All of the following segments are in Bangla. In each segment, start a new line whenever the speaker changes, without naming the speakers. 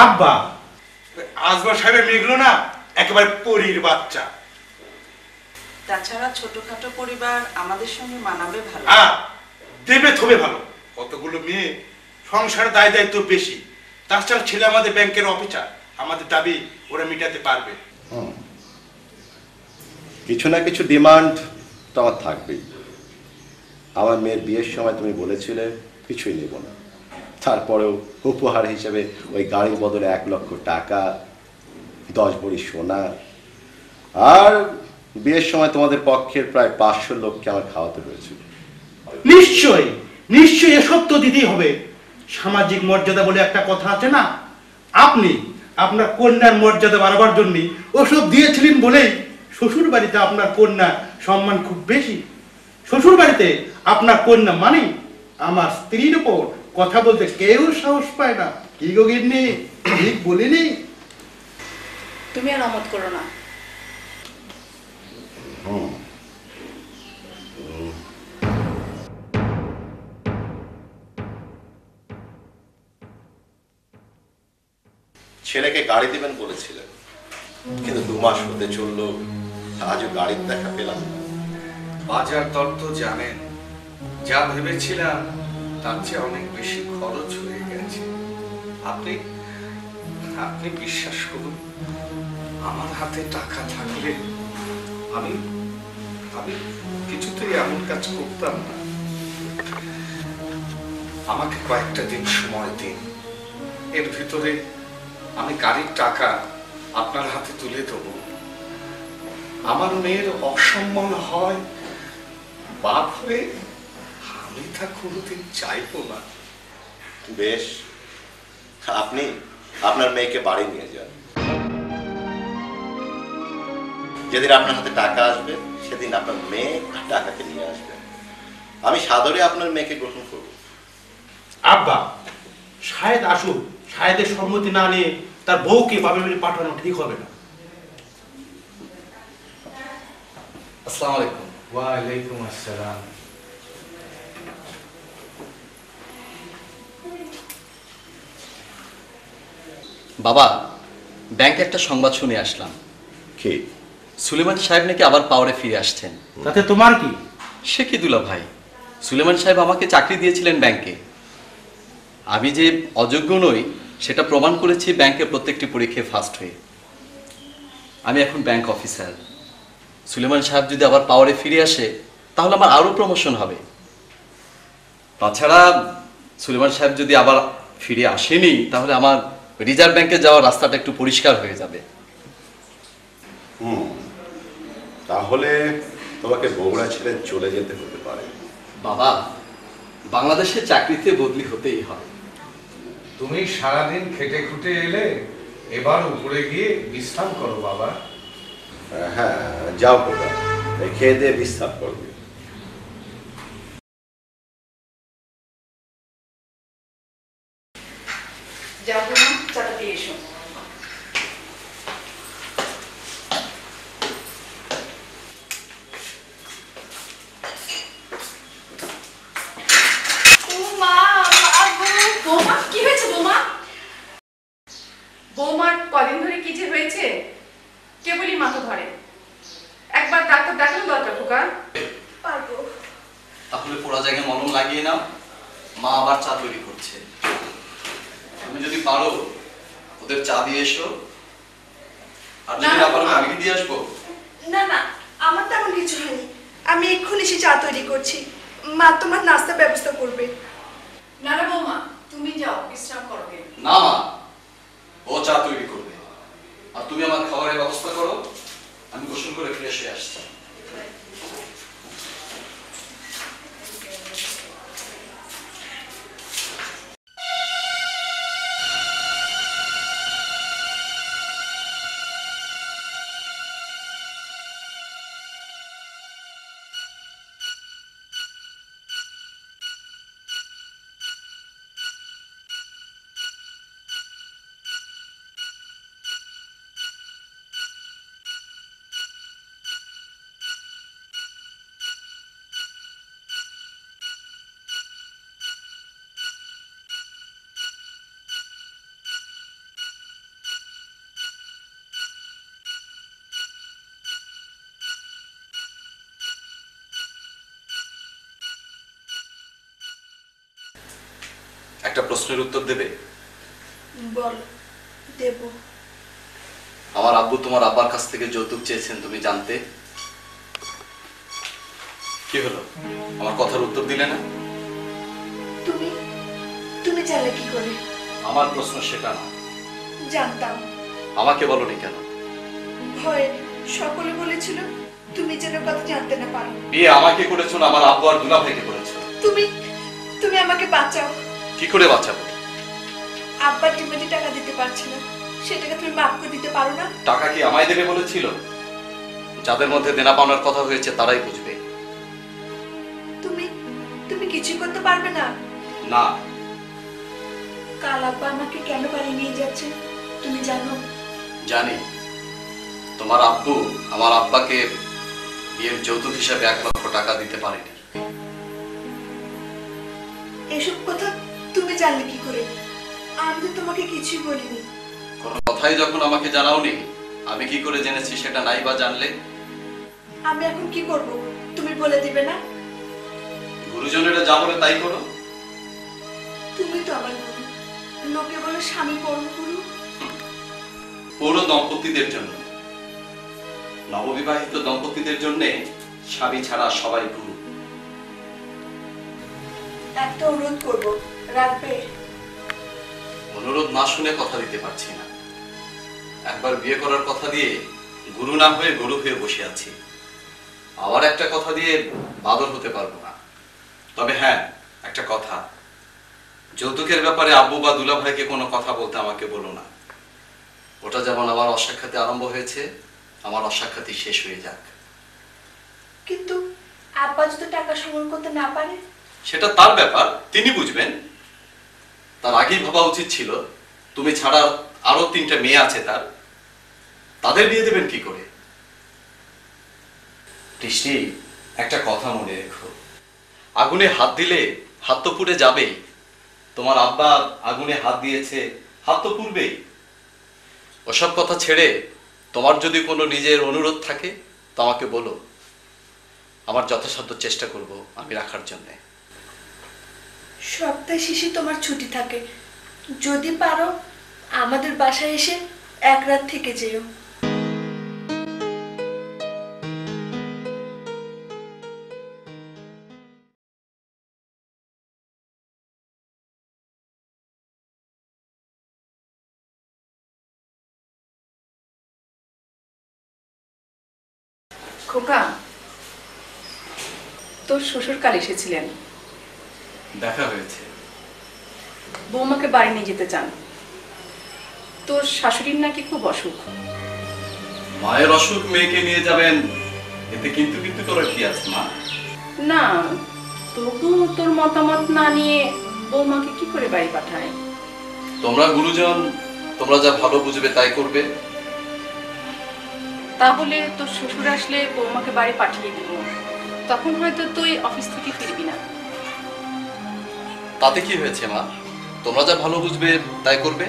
আব্বা, আজবার সাহেবের মেয়েগুলো না একেবারে পরীর বাচ্চা।
তাছাড়া ছোটখাটো পরিবার আমাদের সঙ্গে মানাবে ভালো।
দেবে থবে ভালো। কতগুলো মেয়ে, সংসারের দায় দায়িত্ব বেশি। তাছাড়া ছেলে আমাদের ব্যাংকের অফিসার, আমাদের দাবি ওরা মেটাতে পারবে।
কিছু না কিছু ডিমান্ড তো আমার থাকবেই। আমার মেয়ের বিয়ের সময় তুমি বলেছিলে কিছুই নেব না, তারপরেও উপহার হিসেবে ওই গাড়ির বদলে 1 লক্ষ টাকা, 10 ভরি সোনা, আর বিয়ের সময় তোমাদের পক্ষের প্রায় 500 লোককে আমার খাওয়াতে হয়েছিল।
নিশ্চয়ই নিশ্চয়ই এসব তো দিতেই হবে। সামাজিক মর্যাদা বলে একটা কথা আছে না, আপনি আপনার কন্যার মর্যাদা বাড়াবার জন্য ওসব দিয়েছিলেন বলেই শ্বশুর বাড়িতে আপনার কন্যার সম্মান খুব বেশি। শ্বশুর বাড়িতে আপনার কন্যা মানে আমার স্ত্রীর উপর কথা বলতে কেউ সাহস পায় না। কি গো গিন্নি, ঠিক বলিনি?
তুমি আর অমত করো না।
ছেলেকে গাড়ি দিবেন বলেছিলেন, কিন্তু 2 মাস হতে চললো, আজও গাড়ির দেখা পেলাম না।
বাজার দর তো জানেন, যা ভেবেছিলাম তার চেয়ে অনেক বেশি খরচ হয়ে গেছে। আপনি আপনি বিশ্বাস করুন, আমার হাতে টাকা থাকলে আমি আমি কিছুতেই এমন কাজ করতাম না। আমাকে কয়েকটা দিন সময় দিন, এর ভিতরে আমি গাড়ির টাকা আপনার হাতে তুলে দেব। আমার মেয়ের অসম্মান হয়, বাপ হয়ে আমি তা কোনোদিন চাইব না।
বেশ, আপনি আপনার মেয়েকে বাড়ি নিয়ে যান। যেদিন আপনার হাতে টাকা আসবে সেদিন আপনার মেয়ে টাকাকে নিয়ে আসবে। আমি সাদরে আপনার মেয়েকে গ্রহণ করব।
আব্বা, শায়দ আসুক, শায়দের সম্মতি না নিয়ে তার বউকে বাপের বাড়ি পাঠানো ঠিক হবে না।
আসসালামু আলাইকুম। ওয়ালাইকুম আসসালাম।
বাবা, ব্যাংকে একটা সংবাদ শুনে আসলাম।
কি?
সুলেমান সাহেব নাকি আবার পাওয়ারে ফিরে আসছেন।
তাতে তোমার কি?
সে কি দুলা ভাই, সুলেমান সাহেব আমাকে চাকরি দিয়েছিলেন ব্যাংকে। আমি যে অযোগ্য নই সেটা প্রমাণ করেছি ব্যাংকের প্রত্যেকটি পরীক্ষায় ফার্স্ট হয়ে। আমি এখন ব্যাংক অফিসার। সুলেমান সাহেব যদি আবার পাওয়ারে ফিরে আসে তাহলে আমার আরও প্রমোশন হবে। তাছাড়া সুলেমান সাহেব যদি আবার ফিরে আসেনি তাহলে আমার রিজার্ভ ব্যাংকে যাওয়ার রাস্তাটা একটু পরিষ্কার হয়ে যাবে।
তাহলে তোমাকে বগুড়া ছেড়ে চলে যেতে হতে পারে।
বাবা, বাংলাদেশের চাকরিতে বদলি হতেই হয়।
তুমি সারাদিন খেটে খুটে এলে, এবার উপরে গিয়ে বিশ্রাম করো বাবা।
হ্যাঁ, যাও খোকা, খেয়ে দিয়ে বিশ্রাম করবে।
যাবো না, চাটা দিয়ে এসো।
বৌমার কদিন ধরে কি যে হয়েছে কেবলই মাথা ধরে। একবার ডাক্তার দেখানো দরকার খোকা।
পারবো। তাহলে পুরো জায়গায় মলম লাগিয়ে নাও, মা আবার চা তৈরি করছে। তুমি যদি পারো ওদের চা দিয়ে এসো, আর যদি আবার আমি দিয়ে আসবো।
না না, আমার তেমন কিছু হয়নি, আমি এক্ষুনি এসে চা তৈরি করছি। মা তোমার নাস্তার ব্যবস্থা করবে।
না না বৌমা, তুমি যাও বিশ্রাম করো।
না মা, ও চা তৈরি করবে, আর তুমি আমার খাবারের ব্যবস্থা করো। আমি গোসল করে ফ্রেশ হয়ে আসছি। একটা প্রশ্নের উত্তর দেবে?
বল, দেব।
আমার আব্বু তোমার আব্বার কাছ থেকে যৌতুক চেয়েছেন, তুমি জানতে? কি হলো, আমার কথার উত্তর দিলে না?
তুমি তুমি জানলে কি করে?
আমার প্রশ্ন সেটা না।
জানতাম।
আমাকে বলনি কেন?
ভয়ে সকলে বলেছিল তুমি যেন কথা জানতে না পারো।
বিয়ে আমাকে করেছো না আমার আব্বু আর দুলা ভাইকে করেছো?
তুমি তুমি আমাকে বাঁচাও।
কি করে বাঁচাবো?
আব্বা টিমেটি টাকা দিতে পারছে না, সেটাকে তুমি মাফ করে দিতে পারো না?
টাকা কি আমায় দেবে বলেছিল? যাদের মধ্যে দেনা পাওনার কথা হয়েছে তারাই বুঝবে।
তুমি তুমি কিছু করতে পারবে না?
না।
কাল আব্বা আমাকে কেন বাড়ি নিয়ে যাচ্ছে তুমি জানো?
জানি। তোমার আব্বু আমার আব্বাকে বিয়ের যৌতুক হিসাবে 1 লক্ষ টাকা দিতে পারেনি।
এসব কথা তুমি জানলে কি করে? আমি তো তোমাকে কিছুই বলিনি।
কোনো কথাই যখন আমাকে জানাওনি, আমি কি করে জেনেছি সেটা নাই বা জানলে?
আমি এখন কি করব তুমি বলে দিবে না?
গুরুজনেরা যা বলে তাই করো।
তুমি তো আমার গুরু, লোকে বলে স্বামী পরম গুরু।
পুরো দম্পতিদের জন্য, নববিবাহিত দম্পতিদের জন্য স্বামী ছাড়া সবাই গুরু।
একটা অনুরোধ করব, রাখবে?
অনুরোধ না শুনে কথা দিতে পারছি না। একবার বিয়ে করার কথা দিয়ে গুরু না হয়ে গরু হয়ে বসে আছি, আবার একটা কথা দিয়ে বাদর হতে পারবো না। তবে হ্যাঁ, একটা কথা, যৌতুকের ব্যাপারে আব্বু বা দুলা ভাইকে কোনো কথা বলতে আমাকে বলো না। ওটা যেমন আমার অসাক্ষাতে আরম্ভ হয়েছে, আমার অসাক্ষাতি শেষ হয়ে যাক।
কিন্তু আব্বা যদি টাকা সংগ্রহ করতে না পারে?
সেটা তার ব্যাপার, তিনি বুঝবেন। তার আগেই ভাবা উচিত ছিল তুমি ছাড়া আরো 3টে মেয়ে আছে তার, তাদের বিয়ে দেবেন কি করে? বৃষ্টি, একটা কথা মনে রেখো, আগুনে হাত দিলে হাত তো পুড়ে যাবেই। তোমার আব্বা আগুনে হাত দিয়েছে, হাত তো পুড়বেই। ওসব কথা ছেড়ে তোমার যদি কোনো নিজের অনুরোধ থাকে তো আমাকে বলো, আমার যথাসাধ্য চেষ্টা করব আমি রাখার জন্যে।
সপ্তাহে শেষে তোমার ছুটি থাকে, যদি পারো আমাদের বাসায় এসে 1 রাত থেকে যেও।
খোকা, তোর শ্বশুর কাল এসেছিলেন,
দেখা হয়েছে।
বৌমাকে বাড়ি নিয়ে যেতে চান। তোর শাশুড়ির নাকি খুব অসুখ।
মায়ের অসুখ মেয়েকে নিয়ে যাবেন, এতে কিন্তু কিন্তু করার কি আছে মা?
না, তবু তোর মতামত না নিয়ে বৌমাকে কি করে বাড়ি পাঠায়?
তোমরা গুরুজন, তোমরা যা ভালো বুঝবে তাই করবে।
তাহলে তোর শ্বশুর আসলে বৌমাকে বাড়ি পাঠিয়ে দিব, তখন হয়তো তুই অফিস থেকে ফিরবি না।
তাতে কি হয়েছে মা? তোমরা যা ভালো বুঝবে তাই করবে।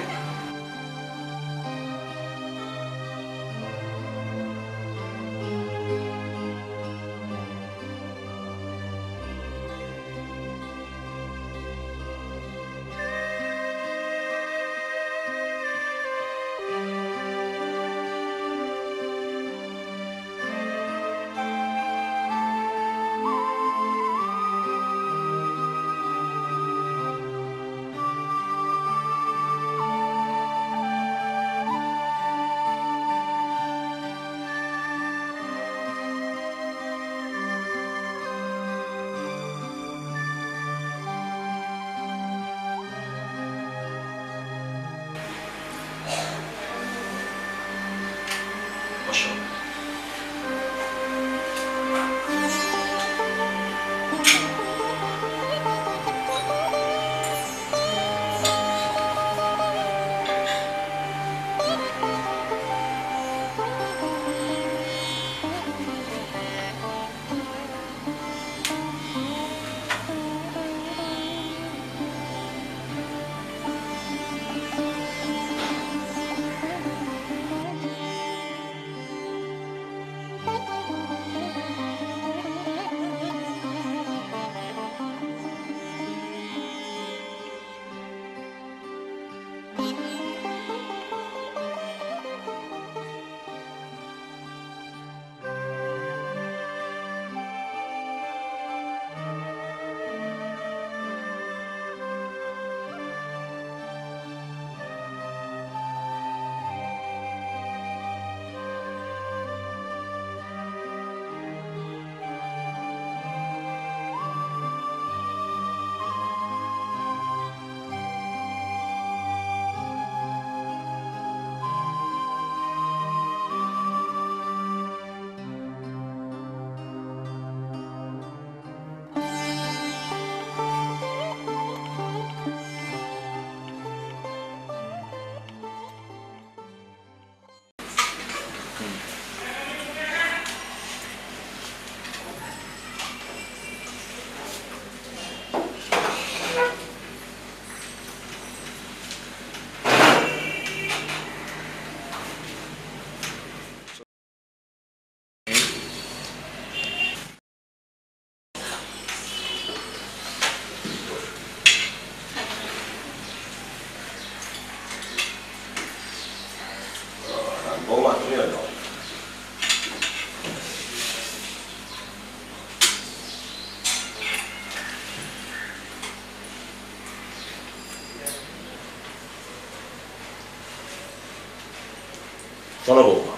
শোনো বৌমা,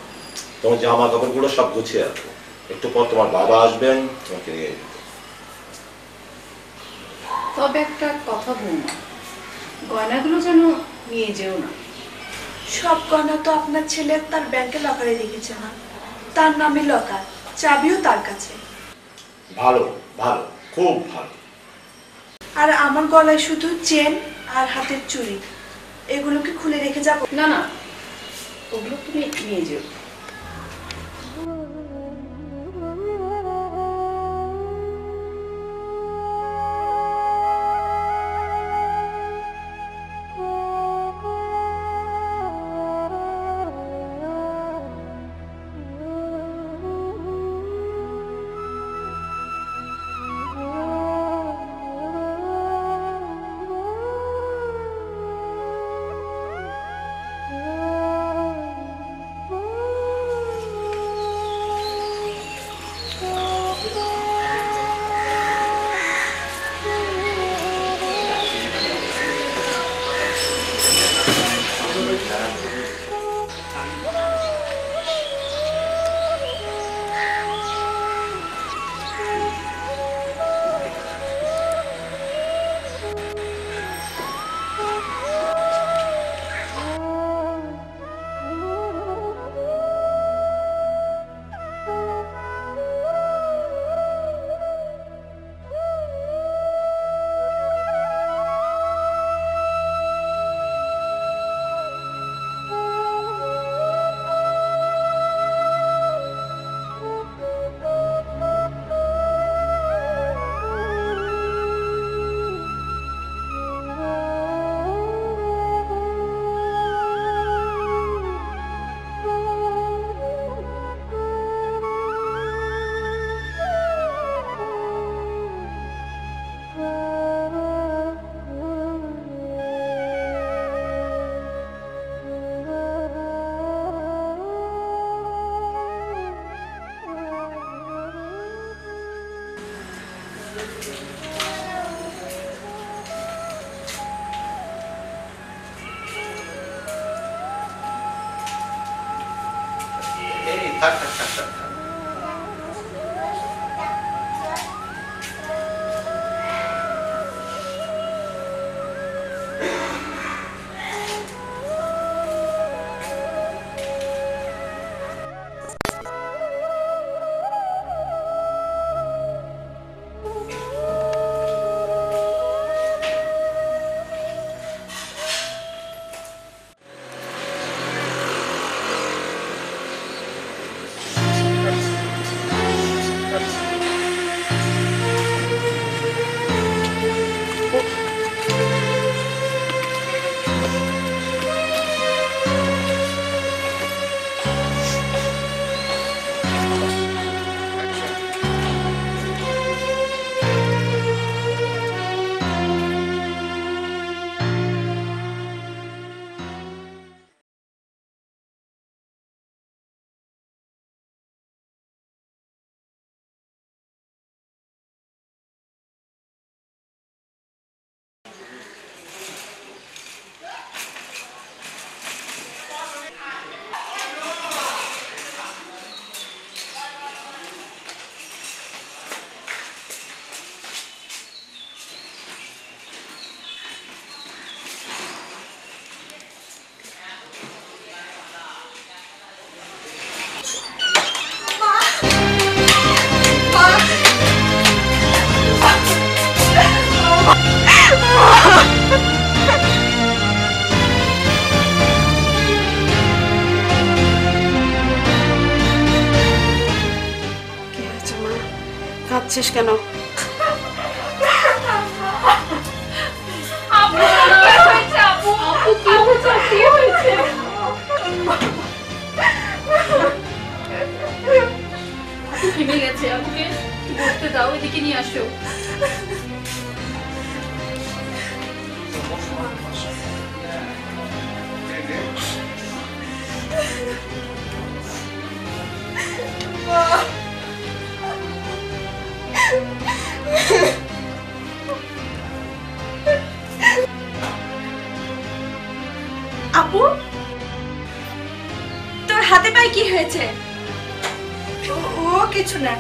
তোমার জামা কাপড়গুলো সব গুছিয়ে রাখো, একটু পর তোমার বাবা আসবেন তোমাকে নিয়ে যেতে।
তবে একটা কথা বৌমা, গয়নাগুলো যেন নিয়ে যেও না।
সব গয়না তো আপনার ছেলে তার ব্যাংকে লকারে রেখেছে না, তার নামে লকার, চাবিও তার কাছে।
ভালো ভালো, খুব ভালো।
আর আমার গলায় শুধু চেন আর হাতের চুড়ি, এগুলোকে খুলে রেখে যাব?
না না, ওগুলো তুমি নিয়ে যেও।
থাক থাক থাক থাক।
কাঁদছিস কেন?
ভেঙে গেছে, আমাকে বলতে দাও, এদিকে নিয়ে আসো।
আপু, তোর হাত কি হয়েছে? ও কিছু না,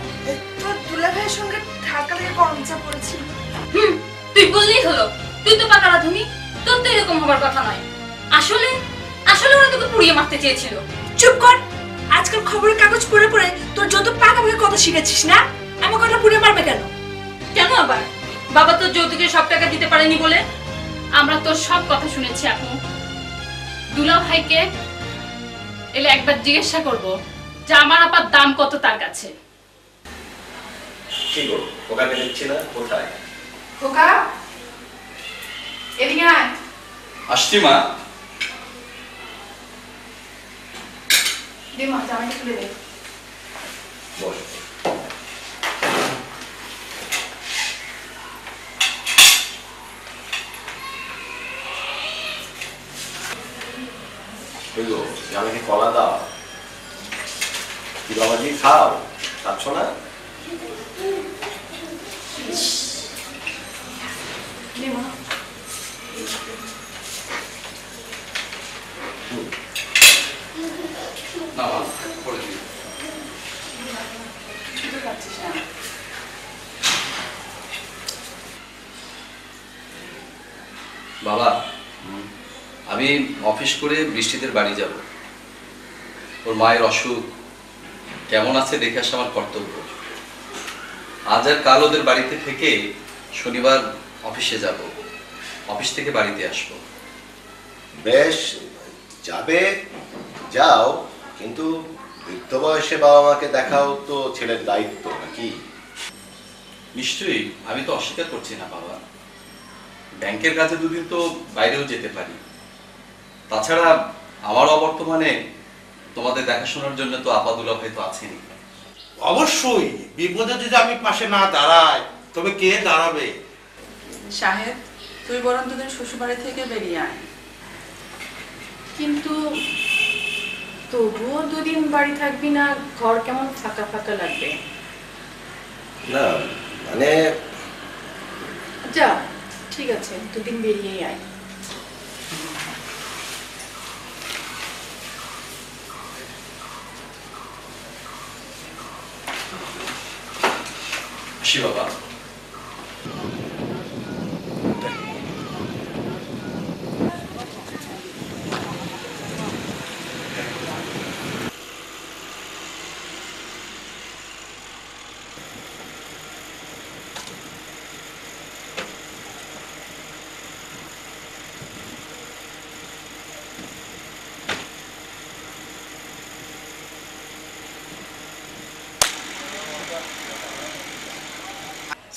তোর দুলা ভাইয়ের সঙ্গে ধাক্কা লেগে গরম চা পড়েছিল।
তুই বললেই হলো, তুই তো পাকা রাঁধুনি, তোর তো এরকম হবার কথা নয়। আসলে আসলে ওরা তোকে পুড়িয়ে মারতে চেয়েছিল।
চুপ কর, আজকাল খবরের কাগজ পড়ে পড়ে তোর যত পাকা পাকা কথা শিখেছিস না, আমার কথা পুড়ে মারবে কেন?
কেন আবার? বাবা তোর যৌতুকের সব টাকা দিতে পারেনি বলে? আমরা তোর সব কথা শুনেছি আপু। দুলা ভাইকে এলে একবার জিজ্ঞাসা করব যে আমার আপার দাম কত তার কাছে।
কি গো, ওখানে দেখছি না, কোথায়?
খোকা, এদিকে আয়।
আসছি মা।
দে মা, জামাইটা খুলে দে।
বস। আমাকে কলা দাও, কি বাবাজি খাও, খাচ্ছ না?
দে মা।
না মা, করে দিই।
শুধু খাচ্ছিস না?
বাবা, আমি অফিস করে বৃষ্টিদের বাড়ি যাব। ওর মায়ের অসুখ কেমন আছে দেখে আসা আমার কর্তব্য। আজ আর কাল ওদের বাড়িতে থেকে শনিবার অফিসে যাব, অফিস থেকে বাড়িতে আসবো।
বেশ, যাবে, যাও, কিন্তু বৃদ্ধ বয়সে বাবা মাকে দেখাও তো ছেলের দায়িত্ব নাকি?
নিশ্চয়ই, আমি তো অস্বীকার করছি না বাবা। ব্যাংকের কাছে দুদিন তো বাইরেও যেতে পারি। তাছাড়া আমার অবর্তমানে তোমাদের দেখাশোনার জন্য তো আপাদুল্লাহ ভাই তো আছেনই।
অবশ্যই, বিপদে যদি আমি পাশে না দাঁড়াই তবে কে দাঁড়াবে?
সাহেব, তুই বরং দুদিন শ্বশুরবাড়ি থেকে বেরিয়ে আয়।
কিন্তু তবুও দুদিন বাড়ি থাকবি না, ঘর কেমন ফাঁকা ফাঁকা লাগবে।
না মানে
যা, ঠিক আছে, দুদিন বেরিয়েই আয়।
আসি বাবা।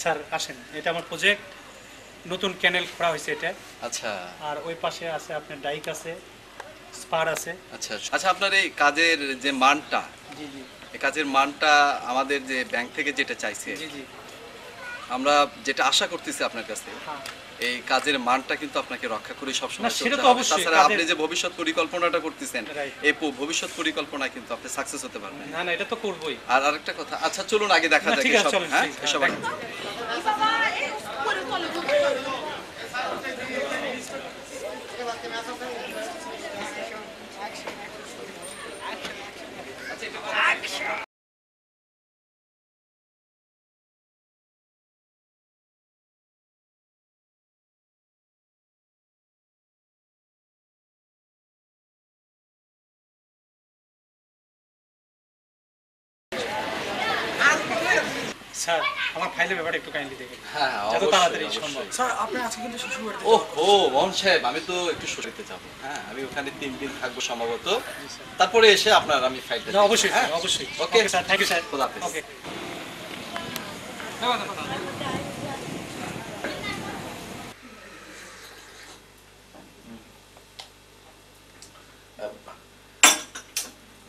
স্যার আসেন, এটা আমার প্রজেক্ট, নতুন ক্যানেল করা হয়েছে এটা।
আচ্ছা
আর ওই পাশে আছে আপনার ডাইক আছে, স্পার আছে।
আচ্ছা আচ্ছা, আপনার এই কাজের যে মানটা,
জি জি
এই কাজের মানটা আমাদের যে ব্যাংক থেকে যেটা চাইছে,
জি জি
আমরা যেটা আশা করতেছি আপনার কাছে,
হ্যাঁ।
এই কাজের মানটা কিন্তু আপনাকে রক্ষা করে
না,
সবসময়
সেটা
চলতে
তো
হবে।
অবশ্যই,
তাছাড়া
কাজের-
আপনি যে ভবিষ্যৎ পরিকল্পনাটা করতেছেন,
Right.
এই ভবিষ্যৎ পরিকল্পনায় কিন্তু আপনি সাকসেস হতে পারবেন।
না না, এটা তো করবোই।
আর আরেকটা কথা, আচ্ছা চলুন আগে দেখা
না,
যাক
ঠিক আছে,
এসব,
চলেন,
হ্যাঁ,
ঠিক আছে,
এসব
দেখেন। স্যার, আমার ফাইলের ব্যাপারে একটু কাইন্ডলি দেখেন,
হ্যাঁ,
যত
অবশ্যই,
তাড়াতাড়ি
অবশ্যই।
সম্ভব।
স্যার, আপনি আজকে কিন্তু শ্বশুরবাড়িতে
ও মোহন সাহেব, আমি তো একটু সরিতে যাব। হ্যাঁ, আমি ওখানে 3 দিন থাকবো সম্ভবত। তারপরে এসে আপনার আমি ফাইলটা
না, অবশ্যই স্যার, অবশ্যই।
Okay
sir, thank you sir.
খোদা হাফেজ।
ওকে।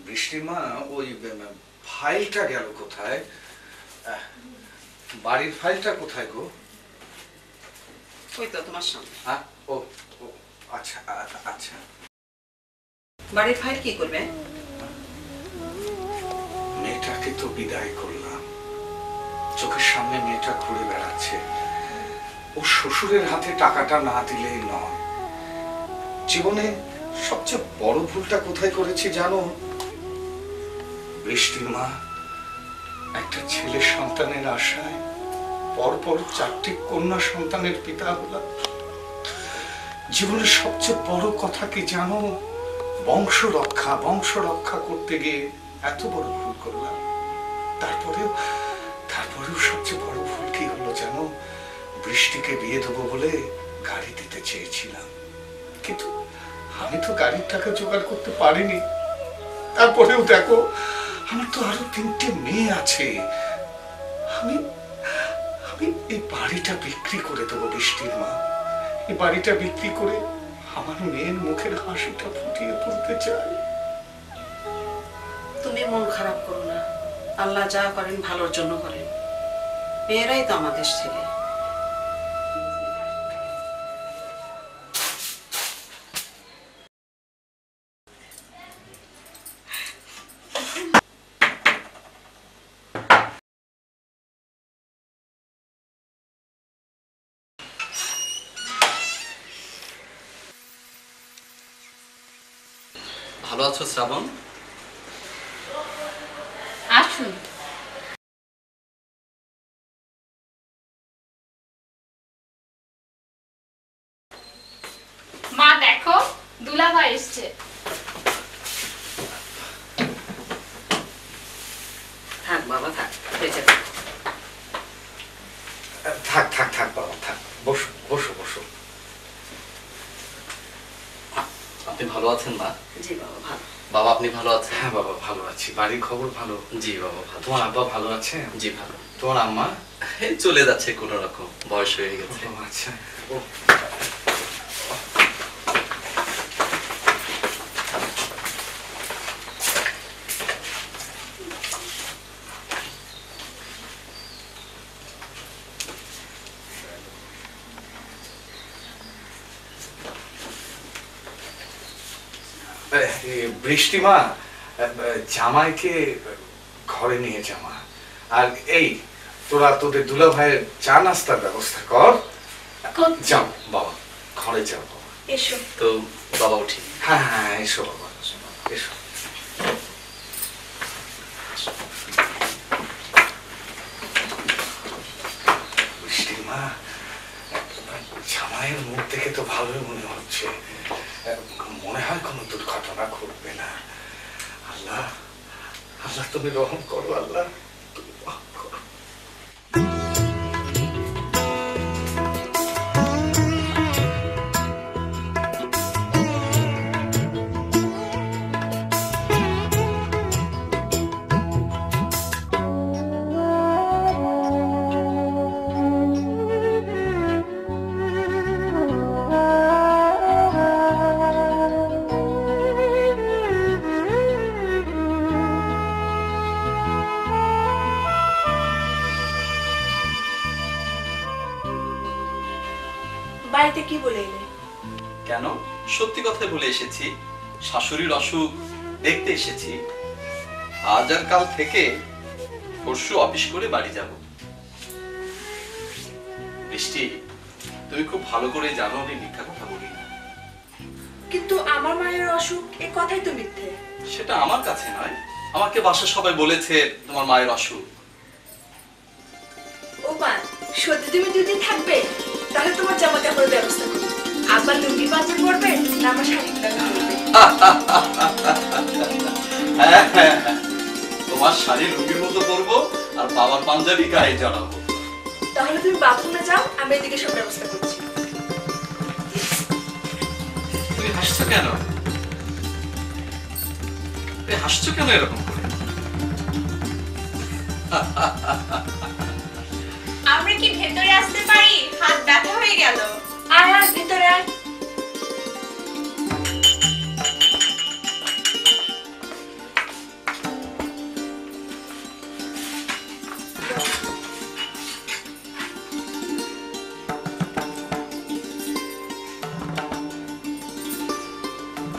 বৃষ্টির মা, ওই ফাইলটা গেল কোথায়? বাড়ির ফাইলটা কোথায় গো?
ওই তো তোমার সামনে।
হ্যাঁ, ও ও, আচ্ছা আচ্ছা।
বাড়ির ফাইল কি করবে?
মেয়েটাকে তো বিদায় করলাম, চোখের সামনে মেয়েটা ঘুরে বেড়াচ্ছে। ও শ্বশুরের হাতে টাকাটা না দিলেই নয়। জীবনে সবচেয়ে বড় ভুলটা কোথায় করেছি জানো? বৃষ্টির মা একটা ছেলে সন্তানের আশায় পরপর 4টি কন্যা সন্তানের পিতা হলাম। জীবনের সবচেয়ে বড় কথা কি জানো? বংশ রক্ষা করতে গিয়ে এত বড় ভুল করলাম। তারপরেও সবচেয়ে বড় ভুল কি হলো জানো? বৃষ্টিকে বিয়ে দেবো বলে গাড়ি দিতে চেয়েছিলাম, কিন্তু আমি তো গাড়ির টাকা জোগাড় করতে পারিনি। তারপরেও দেখো, আমার তো আরো 3টে মেয়ে আছে। আমি এই বাড়িটা বিক্রি করে দেবো বৃষ্টির মা। এই বাড়িটা বিক্রি করে আমার মেয়ের মুখের হাসিটা ফুটিয়ে তুলতে চাই।
তুমি মন খারাপ করো না, আল্লাহ যা করেন ভালোর জন্য করেন। মেয়েরাই তো আমাদের ছেলে।
ভালো আছো শ্রাবণ?
আসুন। মা দেখো, দুলাভাই এসছে।
থাক বাবা থাক, বেঁচে
থাক বাবা থাক, বসো বসো বসো।
আপনি ভালো আছেন মা?
জি বাবা ভালো।
বাবা আপনি ভালো আছেন?
হ্যাঁ বাবা ভালো আছি। বাড়ির খবর ভালো?
জি বাবা ভালো।
তোমার আব্বা ভালো আছে?
জি ভালো।
তোমার আম্মা?
এই চলে যাচ্ছে কোন রকম, বয়স হয়ে গেছে।
আচ্ছা। বৃষ্টিমা, জামাইকে ঘরে নিয়ে যাওয়া। আর এই তোরা তোদের দুলা ভাইয়ের চা নাস্তার ব্যবস্থা কর। যাও বাবা, ঘরে যাও বাবা।
এসো।
তো বাবা উঠি।
হ্যাঁ এসো বাবা, এসো। বৃষ্টিমা, জামাইয়ের মুখ দেখে তো ভালোই মনে হচ্ছে, মনে হয় কোনো দুর্ঘটনা ঘটবে না। আল্লাহ আল্লাহ তুমি রহম করো, আল্লাহ তুমি রহম করো।
বাড়িতে কি বলে এলে?
কেন? সত্যি কথাই বলে এসেছি। শাশুড়ির অসুখ দেখতে এসেছি। আজ আর কাল থেকে পরশু অফিস করে বাড়ি যাব। বৃষ্টি, তুমি খুব ভালো করে জানো আমি মিথ্যা কথা বলি না।
কিন্তু আমার মায়ের অসুখ, এ কথাই তো মিথ্যে।
সেটা আমার কাছে নয়, আমাকে বাসার সবাই বলেছে তোমার মায়ের অসুখ।
ও মা, সত্যি তুমি 2 দিন থাকবে? তাহলে তোমার জামা কাপড়ের ব্যবস্থা করো। আবার লুঙ্গি পাঞ্জাবি পরবে না আমার শাড়ি পরবে?
তোমার শাড়ি লুঙ্গির মতো পরবো আর বাবার পাঞ্জাবি গায়ে জড়াবো।
তাহলে তুমি বাথরুমে যাও, আমি এদিকে সব ব্যবস্থা করছি।
তুমি হাসছো কেন? হাসছো কেন এরকম করে?
আমরা কি ভেতরে আসতে পারি? হাত ব্যথা হয়ে গেল।
আয় আয় ভিতরে আয়।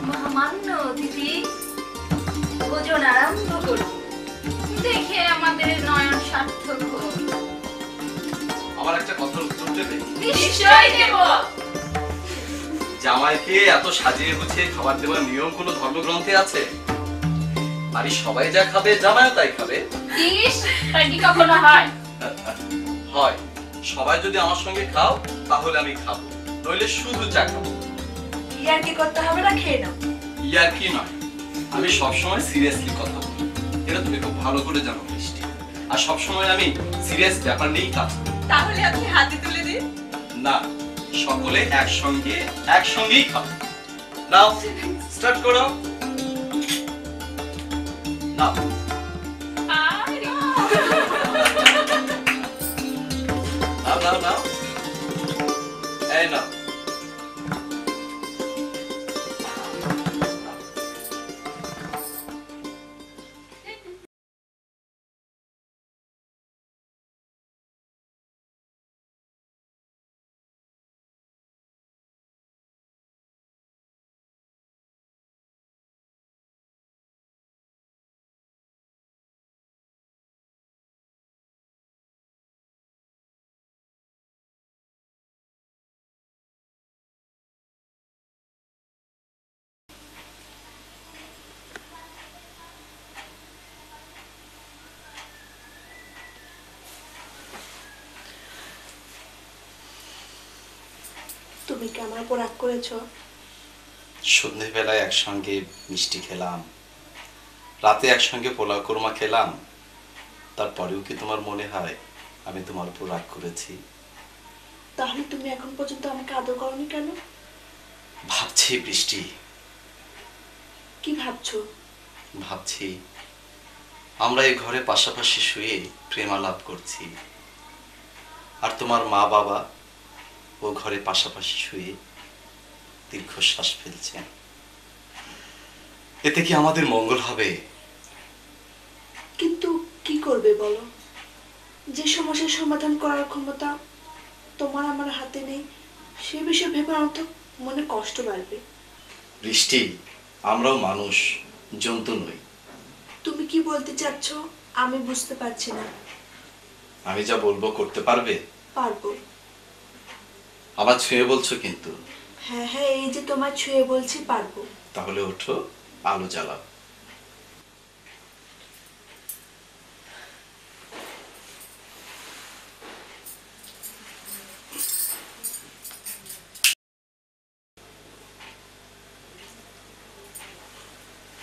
মহামান্য অতিথি, ভোজন আরম্ভ করুন। দেখে আমাদের নয়ন সার্থক হোক।
আমার একটা কথার উত্তর দেবে?
নিশ্চয়ই দেব।
জামাইকে এত সাজিয়ে গুছিয়ে খাবার দেওয়ার নিয়ম কোনো ধর্মগ্রন্থে আছে? বাড়ির সবাই যা খাবে জামাইও তাই খাবে।
ইস, তাই কি কখনো হয়?
হয়, সবাই যদি আমার সঙ্গে খাও তাহলে আমি খাবো, নইলে শুধু চা খাবো।
ইয়ার কি করতে হবে না, খেয়ে নাও।
ইয়ার কি নয়, আমি সবসময় সিরিয়াসলি কথা বলি, এটা তুমি খুব ভালো করে জানো মিষ্টি। আর সবসময় আমি সিরিয়াস ব্যাপার নিয়েই কাজ করি।
তাহলে আপনি হাতে তুলে দিন।
না, সকলে একসঙ্গেই খাবো। নাও স্টার্ট করো। নাও। নাও এই নাও।
তুমি কি আমার উপর রাগ করেছো?
সন্ধ্যেবেলায় একসঙ্গে মিষ্টি খেলাম, রাতে একসঙ্গে পোলাও কোরমা খেলাম, তারপরেও কি তোমার মনে হয় আমি তোমার উপর রাগ করেছি?
তাহলে তুমি এখন পর্যন্ত আমাকে আদর করোনি কেন?
ভাবছি বৃষ্টি,
কি ভাবছো?
ভাবছি আমরা এই ঘরে পাশাপাশি শুয়ে প্রেমালাপ করছি, আর তোমার মা বাবা ও ঘরে পাশাপাশি শুয়ে দীর্ঘশ্বাস ফেলছেন। এতে কি আমাদের মঙ্গল হবে?
কিন্তু কি করবে বলো, যে সমস্যার সমাধান করার ক্ষমতা তোমার আমার হাতে নেই, সে বিষয়ে ভেবে আমার তো মনে কষ্ট বাড়বে।
বৃষ্টি, আমরাও মানুষ, জন্তু নই।
তুমি কি বলতে চাচ্ছ আমি বুঝতে পারছি না।
আমি যা বলবো করতে পারবে?
পারবো।
আবার ছুঁয়ে বলছো কিন্তু।
হ্যাঁ হ্যাঁ, এই যে তোমার ছুঁয়ে বলছি পারবো।
তাহলে ওঠো, আলো জ্বালাও।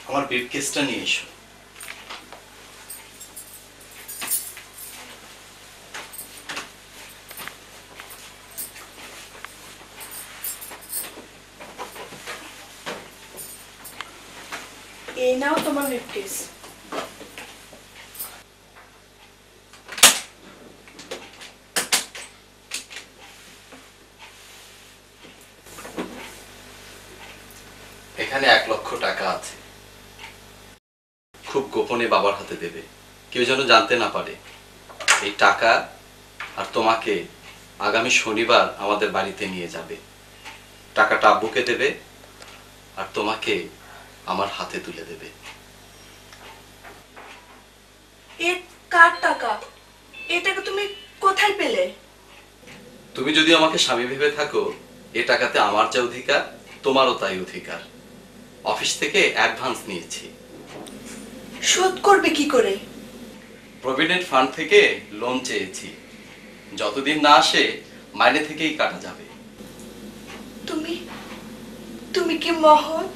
আমার ব্রিফকেসটা নিয়ে এসো।
এই নাও তোমার ব্রিফকেস।
এখানে 1 লক্ষ টাকা আছে, খুব গোপনে বাবার হাতে দেবে, কেউ যেন জানতে না পারে। এই টাকা আর তোমাকে আগামী শনিবার আমাদের বাড়িতে নিয়ে যাবে। টাকাটা আব্বুকে দেবে আর তোমাকে আমার হাতে তুলে দেবে।
এ কার টাকা? এই টাকা তুমি কোথায় পেলে?
তুমি যদি আমাকে স্বামী ভেবে থাকো, এ টাকাতে আমার যা অধিকার তোমারও তাই অধিকার। অফিস থেকে অ্যাডভান্স নিয়েছি।
শোধ করবে কি করে?
প্রভিডেন্ট ফান্ড থেকে লোন চেয়েছি, যতদিন না আসে মাইনে থেকেই কাটা যাবে।
তুমি তুমি কি মহৎ?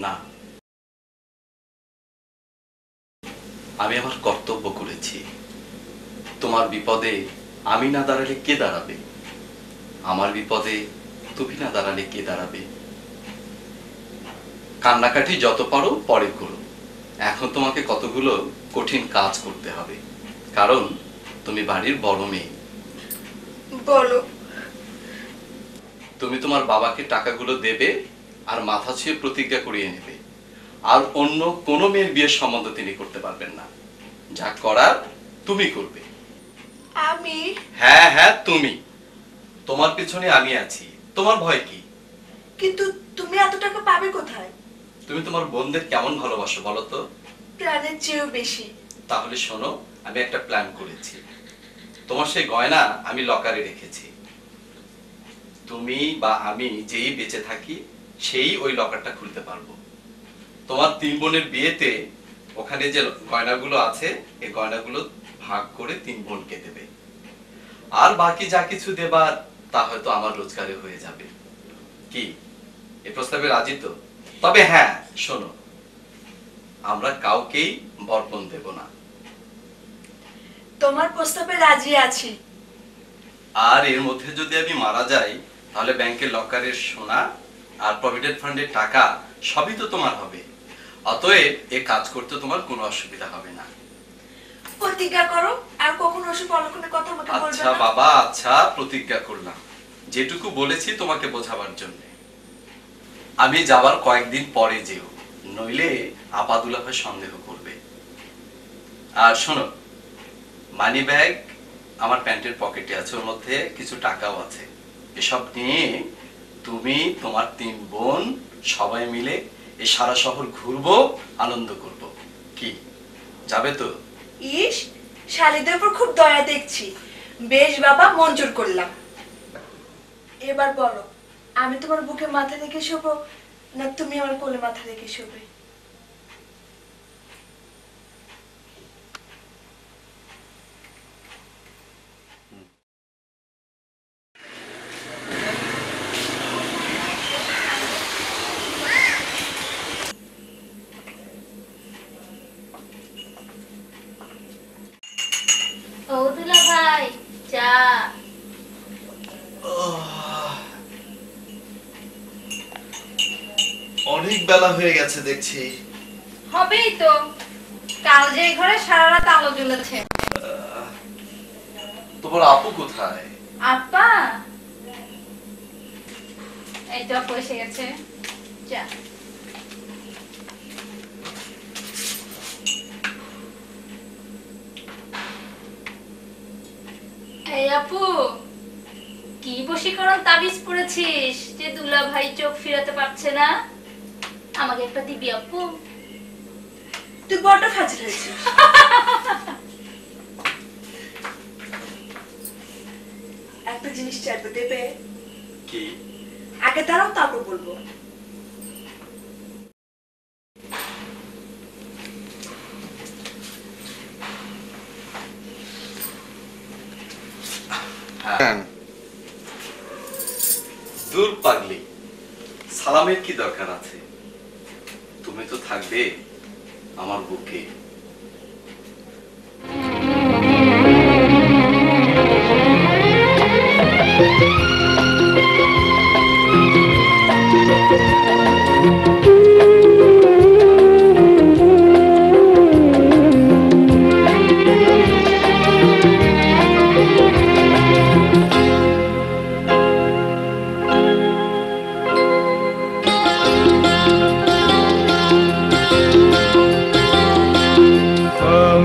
না, আমি আমার কর্তব্য করেছি। তোমার বিপদে আমি না দাঁড়ালে কে দাঁড়াবে? আমার বিপদে তুমি না দাঁড়ালে কে দাঁড়াবে? কান্নাকাটি যত পারো পরে করো, এখন তোমাকে কতগুলো কঠিন কাজ করতে হবে, কারণ তুমি বাড়ির বড় মেয়ে।
বলো।
তুমি তোমার বাবাকে টাকাগুলো দেবে আর মাথা ছুঁয়ে প্রতিজ্ঞা করিয়ে নেবে, আর অন্য কোনো মেয়ের বিয়ের সম্বন্ধ তিনি করতে পারবেন না। যা করার তুমি করবে।
আমি?
হ্যাঁ হ্যাঁ তুমি। তোমার পিছনে আমি আছি, তোমার ভয় কি?
কিন্তু তুমি এত টাকা পাবে কোথায়?
তুমি তোমার বোনদের কেমন ভালোবাসো বলো তো?
প্রাণের চেয়েও বেশি।
তাহলে শোনো, আমি একটা প্ল্যান করেছি। তোমার সেই গয়না আমি লকারে রেখেছি। তুমি বা আমি যেই বেঁচে থাকি সেই ওই লকারটা খুলতে পারবো। তোমার 3 বোনের বিয়েতে ওখানে যে গয়নাগুলো আছে এই গয়নাগুলো ভাগ করে 3 বোনকে দেবে, আর বাকি যা কিছু দেবার তা হয়তো আমার রোজগারে হয়ে যাবে। কি এই প্রস্তাবে রাজি তো? তবে হ্যাঁ শোনো, আমরা কাউকেই বরপণ দেব না।
তোমার প্রস্তাবে রাজি আছি।
আর এর মধ্যে যদি আমি মারা যাই তাহলে ব্যাংকের লকারের সোনা আর প্রভিডেন্ট ফান্ডের টাকা সবই তো তোমার হবে। অতএব এ কাজ করতে তোমার কোনো অসুবিধা হবে না।
প্রতিজ্ঞা করো আর কখনো ওসব অলক্ষণের কথা আমাকে বলবে
আচ্ছা
না।
বাবা, আচ্ছা প্রতিজ্ঞা করলাম। যেটুকু বলেছি তোমাকে বোঝাবার জন্য। আমি যাবার কয়েকদিন পরে যেও, নইলে আপা দুলাভাই সন্দেহ করবে। আর শোনো, মানি ব্যাগ আমার প্যান্টের পকেটে আছে, ওর মধ্যে কিছু টাকাও আছে। এসব নিয়ে তুমি তোমার 3 বোন সবাই মিলে এই সারা শহর ঘুরবো, আনন্দ করব। কি যাবে তো?
ইস, শালিদের উপর খুব দয়া দেখছি। বেশ বাবা, মঞ্জুর করলাম। এবার বলো, আমি তোমার বুকে মাথা রেখে শোবো না তুমি আমার কোলে মাথা রেখে শোবে?
ও দুলা ভাই, চা।
অনেক বেলা হয়ে গেছে দেখছি।
হবেই তো, কাল যে ঘরে সারা রাত আলো জ্বলেছে।
তোমার আপু কোথায়?
আপা এই তো আপু এসে গেছে। চা। এই আপু, কি বশীকরণ তাবিজ পড়েছিস যে দুলা ভাই চোখ ফিরাতে পারছে না? আমাকে একটা দিবি আপু?
তুই বড় ফাজিল হয়েছিস। একটা জিনিস চাইবে, দেবে?
কি?
আগে দাঁড়াও, তারপর বলবো।
দূর পাগলি, সালামের কি দরকার আছে? তুমি তো থাকবে আমার বুকে।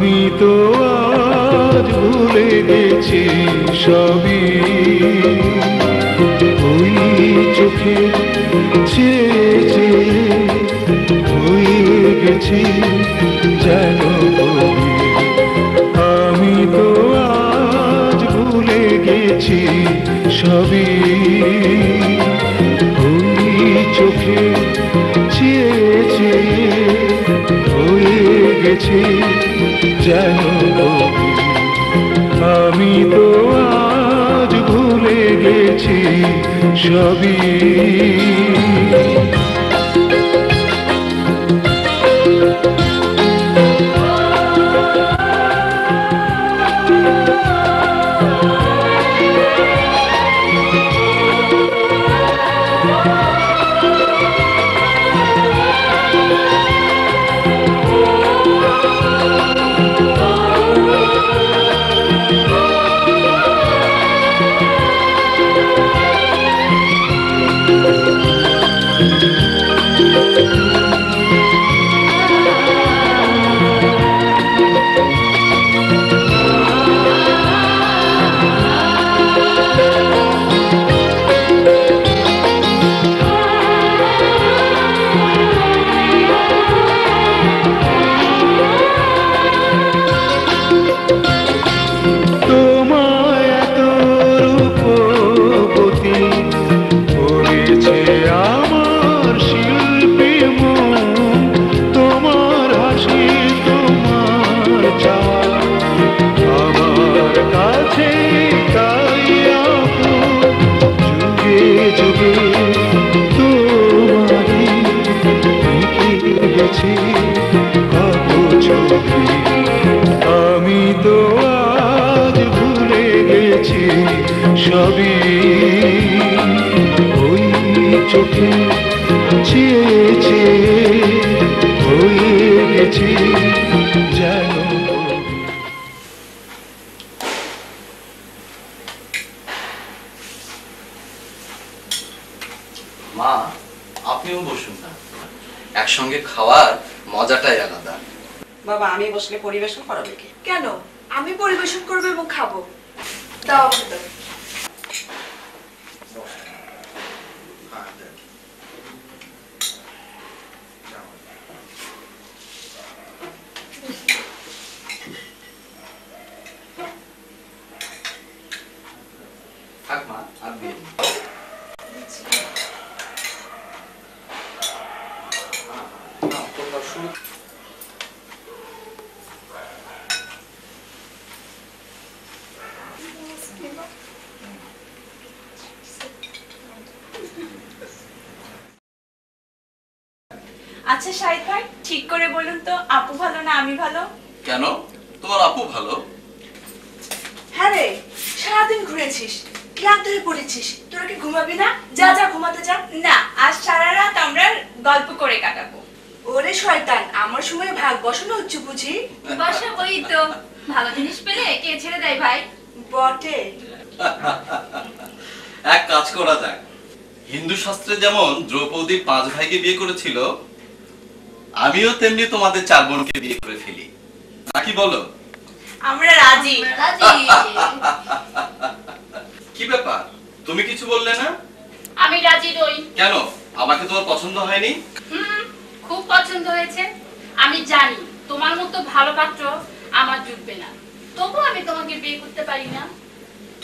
আমি তো আজ ভুলে গেছি সবই, ওই চোখে চেয়ে চেয়ে হয়ে গেছি যেন কবি। আমি তো আজ ভুলে গেছি সবই, ওই চোখে চেয়ে চেয়ে হয়ে গেছি যেন কবি। আমি তো আজ ভুলে গেছি সবই। আমার সবই ওই চোখে চেয়ে চেয়ে হয়ে গেছে যেন
মা, আপনিও বসুন না, একসঙ্গে খাওয়ার মজাটাই আলাদা।
বাবা আমি বসলে পরিবেশন করাবে কে?
কেন আমি পরিবেশন করবো এবং খাবো। দাও আমাকে দাও।
থাক মা, আর দিয়ে দিন।
আচ্ছা শাহিদ ভাই, ঠিক করে বলুন তো, আপু ভালো না আমি ভালো?
কেন, তোমার আপু ভালো।
হ্যাঁ রে, সারাদিন ঘুরেছিস, ক্লান্ত হয়ে পড়েছিস, তোরা কি ঘুমাবি না? যা যা ঘুমাতে যা।
না, আজ সারা রাত আমরা গল্প করে কাটাবো।
ওরে শয়তান, আমার সময় ভাগ বসানো হচ্ছে বুঝি?
বসাবই তো, ভালো জিনিস পেলে কে ছেড়ে দেয় ভাই?
বটে।
এক কাজ করা যাক, হিন্দু শাস্ত্রে যেমন দ্রৌপদী 5 ভাইকে বিয়ে করেছিল, আমিও তেমনি তোমাদের 4 বোনকে বিয়ে করে ফেলি, নাকি বলো?
আমরা রাজি।
কি ব্যাপার, তুমি কিছু বললে না?
আমি রাজি নই।
কেন, আমাকে তোমার পছন্দ হয়নি?
খুব পছন্দ হয়েছে। আমি জানি তোমার মতো ভালো পাত্র আমার জুটবে না, তবু আমি তোমাকে বিয়ে করতে পারি না।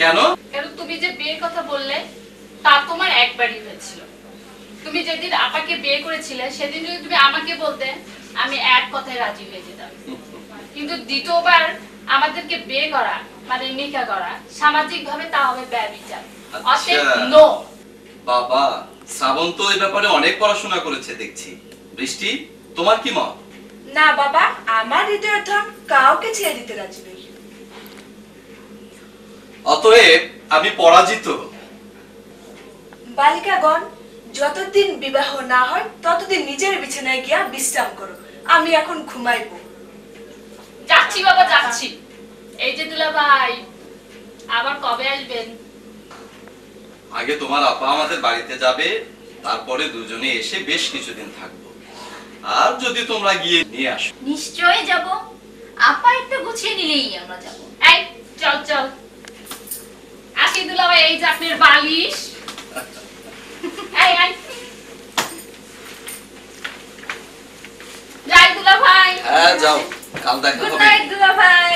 কেন?
কারণ তুমি যে বিয়ের কথা বললে তা তোমার একবারই হয়েছিল। তুমি যেদিন আপাকে বিয়ে করেছিলে সেদিন যদি তুমি আমাকে বলতে, আমি এক কথায় রাজি হয়ে যেতাম। কিন্তু দ্বিতীয়বার আমাদেরকে বিয়ে করা মানে নিকাহ করা সামাজিক ভাবে তা হবে ব্যভিচার। অতএব নো।
বাবা, শ্রাবণ তো এই ব্যাপারে অনেক পড়াশোনা করেছে দেখছি। বৃষ্টি, তোমার কি মত?
না বাবা, আমার হৃদয়ের ধন কাউকে ছেড়ে দিতে রাজি নই।
অতএব আমি পরাজিত।
বালিকাগণ, যতদিন বিবাহ না হয় ততদিন নিজের বিছানায় গিয়া বিশ্রাম করো। আমি এখন ঘুমাইবো।
যাচ্ছি বাবা, যাচ্ছি। এই যে দুলা ভাই, আবার কবে আসবেন?
আগে তোমার আপা আমাদের বাড়িতে যাবে, তারপরে দুজনে এসে বেশ কিছুদিন থাকবো। আর যদি তোমরা গিয়ে নিয়ে আসো।
নিশ্চয়ই যাব। আপা একটু গুছিয়ে নিলেই আমরা যাব। এই চল চল। আসি দুলা ভাই, এই যে আপনার বালিশ। এই এই যাই দুলা ভাই।
হ্যাঁ যাও, কাল দেখা
গুড
হবে।
নাইট দুলা ভাই।